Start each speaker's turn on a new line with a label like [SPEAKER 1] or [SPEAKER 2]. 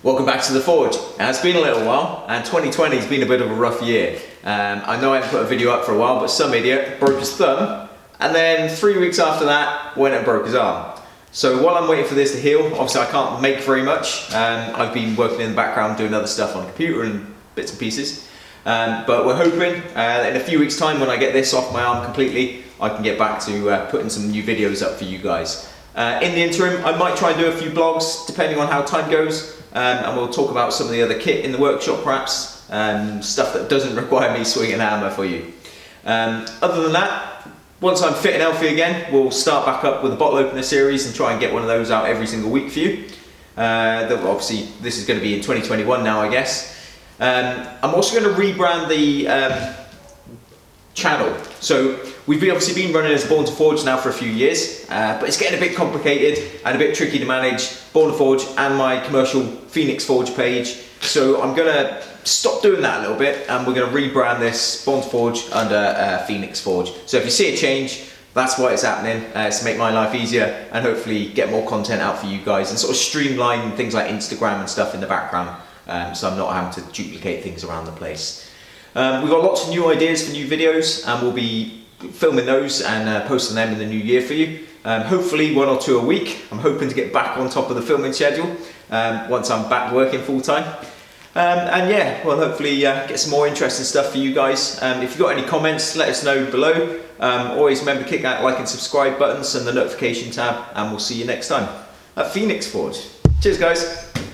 [SPEAKER 1] Welcome back to the Forge. It's been a little while and 2020 has been a bit of a rough year. I know I haven't put a video up for a while, but some idiot broke his thumb and then 3 weeks after that went and broke his arm. So while I'm waiting for this to heal, obviously I can't make very much. I've been working in the background doing other stuff on the computer and bits and pieces. But we're hoping in a few weeks time when I get this off my arm completely, I can get back to putting some new videos up for you guys. In the interim, I might try and do a few vlogs depending on how time goes. And we'll talk about some of the other kit in the workshop perhaps, stuff that doesn't require me swinging a hammer for you. Other than that, once I'm fit and healthy again, we'll start back up with the bottle opener series and try and get one of those out every single week for you. Obviously this is going to be in 2021 now, I guess. I'm also going to rebrand the channel. So we've obviously been running as Born to Forge now for a few years, but it's getting a bit complicated and a bit tricky to manage Born to Forge and my commercial Phoenix Forge page. So I'm going to stop doing that a little bit and we're going to rebrand this Born to Forge under Phoenix Forge. So if you see a change, that's why it's happening. It's to make my life easier and hopefully get more content out for you guys and sort of streamline things like Instagram and stuff in the background, so I'm not having to duplicate things around the place. We've got lots of new ideas for new videos and we'll be filming those and posting them in the new year for you. Hopefully 1 or 2 a week. I'm hoping to get back on top of the filming schedule once I'm back working full time. And yeah, we'll hopefully get some more interesting stuff for you guys. If you've got any comments, let us know below. Always remember to click that like and subscribe buttons and the notification tab, and we'll see you next time at Phoenix Forge. Cheers guys.